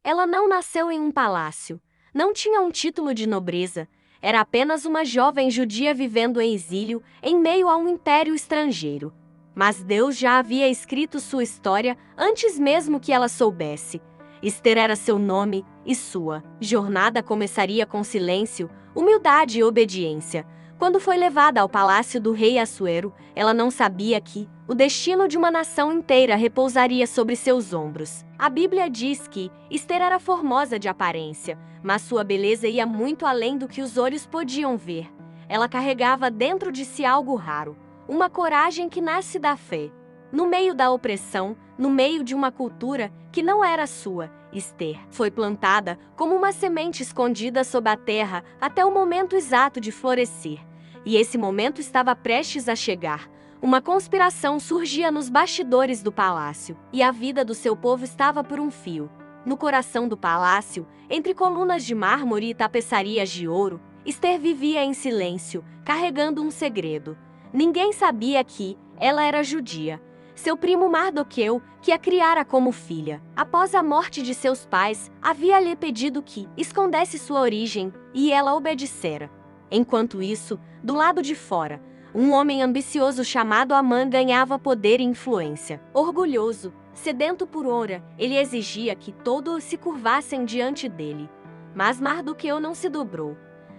Ela não nasceu em um palácio, não tinha um título de nobreza, era apenas uma jovem judia vivendo em exílio em meio a um império estrangeiro. Mas Deus já havia escrito sua história antes mesmo que ela soubesse. Ester era seu nome e sua jornada começaria com silêncio, humildade e obediência. Quando foi levada ao palácio do rei Assuero, ela não sabia que o destino de uma nação inteira repousaria sobre seus ombros. A Bíblia diz que Ester era formosa de aparência, mas sua beleza ia muito além do que os olhos podiam ver. Ela carregava dentro de si algo raro, uma coragem que nasce da fé. No meio da opressão, no meio de uma cultura que não era sua, Ester foi plantada como uma semente escondida sob a terra até o momento exato de florescer. E esse momento estava prestes a chegar. Uma conspiração surgia nos bastidores do palácio, e a vida do seu povo estava por um fio. No coração do palácio, entre colunas de mármore e tapeçarias de ouro, Ester vivia em silêncio, carregando um segredo. Ninguém sabia que ela era judia. Seu primo Mardoqueu, que a criara como filha, após a morte de seus pais, havia-lhe pedido que escondesse sua origem, e ela obedecera. Enquanto isso, do lado de fora, um homem ambicioso chamado Amã ganhava poder e influência. Orgulhoso, sedento por ouro, ele exigia que todos se curvassem diante dele. Mas Mardoqueu não se dobrou.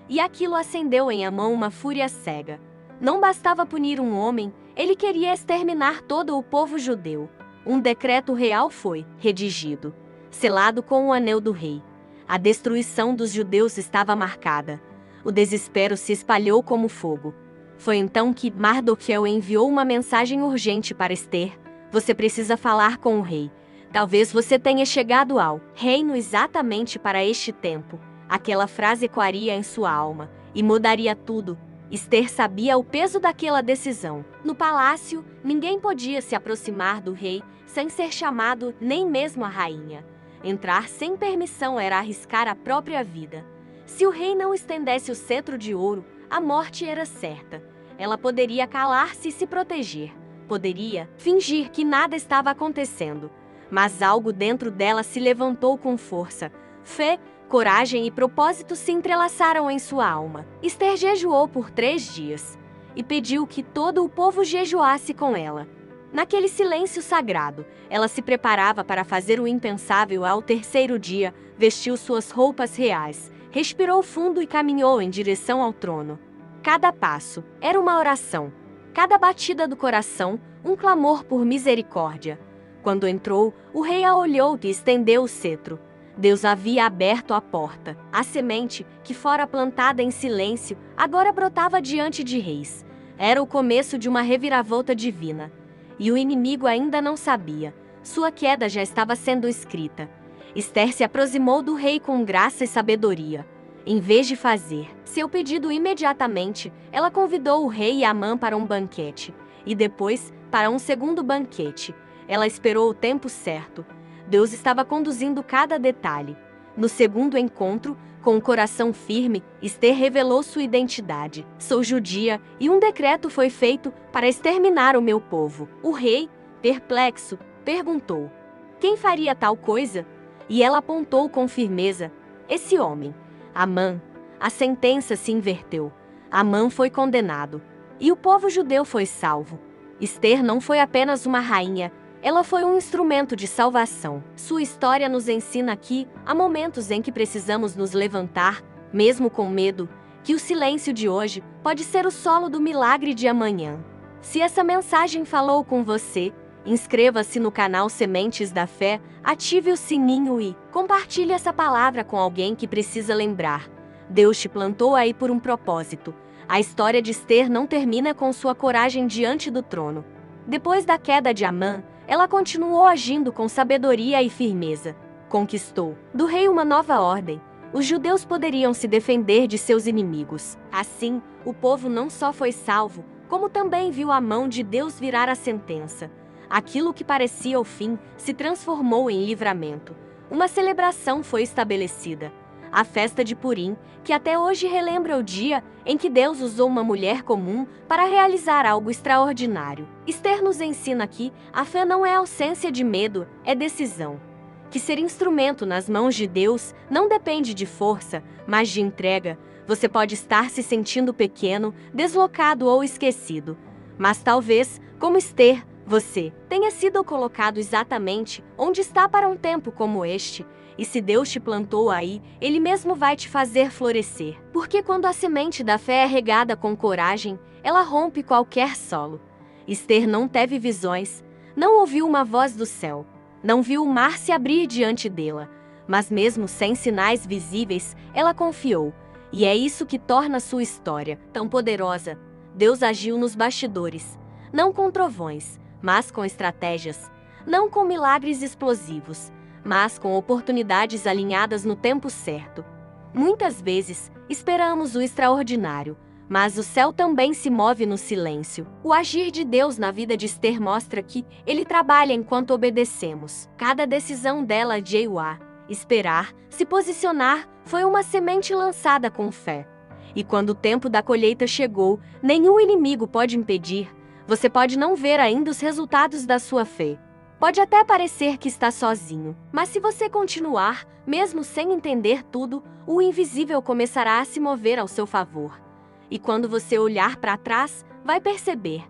E aquilo acendeu em Amã uma fúria cega. Não bastava punir um homem, ele queria exterminar todo o povo judeu. Um decreto real foi redigido, selado com o anel do rei. A destruição dos judeus estava marcada. O desespero se espalhou como fogo. Foi então que Mardoqueu enviou uma mensagem urgente para Ester. Você precisa falar com o rei. Talvez você tenha chegado ao reino exatamente para este tempo. Aquela frase ecoaria em sua alma e mudaria tudo. Ester sabia o peso daquela decisão. No palácio, ninguém podia se aproximar do rei sem ser chamado, nem mesmo a rainha. Entrar sem permissão era arriscar a própria vida. Se o rei não estendesse o cetro de ouro, a morte era certa. Ela poderia calar-se e se proteger. Poderia fingir que nada estava acontecendo. Mas algo dentro dela se levantou com força. Fé, coragem e propósito se entrelaçaram em sua alma. Ester jejuou por 3 dias e pediu que todo o povo jejuasse com ela. Naquele silêncio sagrado, ela se preparava para fazer o impensável. Ao 3º dia, vestiu suas roupas reais, respirou fundo e caminhou em direção ao trono. Cada passo era uma oração, cada batida do coração, um clamor por misericórdia. Quando entrou, o rei a olhou e estendeu o cetro. Deus havia aberto a porta. A semente, que fora plantada em silêncio, agora brotava diante de reis. Era o começo de uma reviravolta divina. E o inimigo ainda não sabia. Sua queda já estava sendo escrita. Ester se aproximou do rei com graça e sabedoria. Em vez de fazer seu pedido imediatamente, ela convidou o rei e Amã para um banquete. E depois, para um segundo banquete. Ela esperou o tempo certo. Deus estava conduzindo cada detalhe. No segundo encontro, com o coração firme, Ester revelou sua identidade. Sou judia, e um decreto foi feito para exterminar o meu povo. O rei, perplexo, perguntou: quem faria tal coisa? E ela apontou com firmeza: esse homem, Amã. A sentença se inverteu. Amã foi condenado. E o povo judeu foi salvo. Ester não foi apenas uma rainha, ela foi um instrumento de salvação. Sua história nos ensina que há momentos em que precisamos nos levantar, mesmo com medo, que o silêncio de hoje pode ser o solo do milagre de amanhã. Se essa mensagem falou com você, inscreva-se no canal Sementes da Fé, ative o sininho e compartilhe essa palavra com alguém que precisa lembrar. Deus te plantou aí por um propósito. A história de Ester não termina com sua coragem diante do trono. Depois da queda de Amã, ela continuou agindo com sabedoria e firmeza. Conquistou do rei uma nova ordem. Os judeus poderiam se defender de seus inimigos. Assim, o povo não só foi salvo, como também viu a mão de Deus virar a sentença. Aquilo que parecia o fim se transformou em livramento. Uma celebração foi estabelecida. A festa de Purim, que até hoje relembra o dia em que Deus usou uma mulher comum para realizar algo extraordinário. Ester nos ensina que a fé não é ausência de medo, é decisão. que ser instrumento nas mãos de Deus não depende de força, mas de entrega. Você pode estar se sentindo pequeno, deslocado ou esquecido. Mas talvez, como Esther, você tenha sido colocado exatamente onde está para um tempo como este. E se Deus te plantou aí, Ele mesmo vai te fazer florescer. Porque quando a semente da fé é regada com coragem, ela rompe qualquer solo. Esther não teve visões, não ouviu uma voz do céu, não viu o mar se abrir diante dela. Mas mesmo sem sinais visíveis, ela confiou. E é isso que torna sua história tão poderosa. Deus agiu nos bastidores, não com trovões, mas com estratégias, não com milagres explosivos, mas com oportunidades alinhadas no tempo certo. Muitas vezes, esperamos o extraordinário, mas o céu também se move no silêncio. O agir de Deus na vida de Esther mostra que Ele trabalha enquanto obedecemos. Cada decisão dela, esperar, se posicionar, foi uma semente lançada com fé. E quando o tempo da colheita chegou, nenhum inimigo pode impedir. Você pode não ver ainda os resultados da sua fé. Pode até parecer que está sozinho, mas se você continuar, mesmo sem entender tudo, o invisível começará a se mover ao seu favor. E quando você olhar para trás, vai perceber.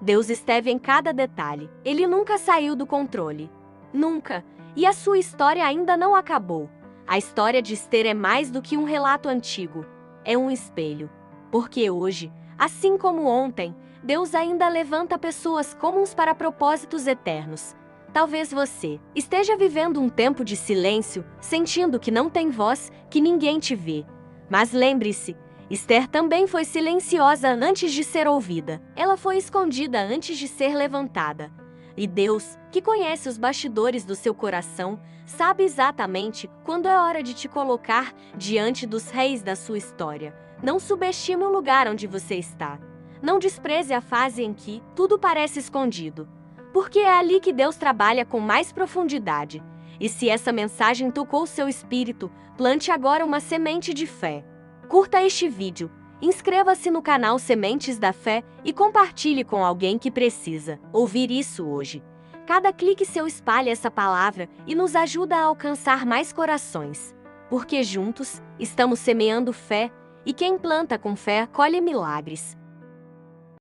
Deus esteve em cada detalhe. Ele nunca saiu do controle. Nunca. E a sua história ainda não acabou. A história de Esther é mais do que um relato antigo. É um espelho. Porque hoje, assim como ontem, Deus ainda levanta pessoas comuns para propósitos eternos. Talvez você esteja vivendo um tempo de silêncio, sentindo que não tem voz, que ninguém te vê. Mas lembre-se, Esther também foi silenciosa antes de ser ouvida. Ela foi escondida antes de ser levantada. E Deus, que conhece os bastidores do seu coração, sabe exatamente quando é hora de te colocar diante dos reis da sua história. Não subestime o lugar onde você está. Não despreze a fase em que tudo parece escondido. Porque é ali que Deus trabalha com mais profundidade. E se essa mensagem tocou seu espírito, plante agora uma semente de fé. Curta este vídeo, inscreva-se no canal Sementes da Fé e compartilhe com alguém que precisa ouvir isso hoje. Cada clique seu espalha essa palavra e nos ajuda a alcançar mais corações. Porque juntos, estamos semeando fé, e quem planta com fé colhe milagres.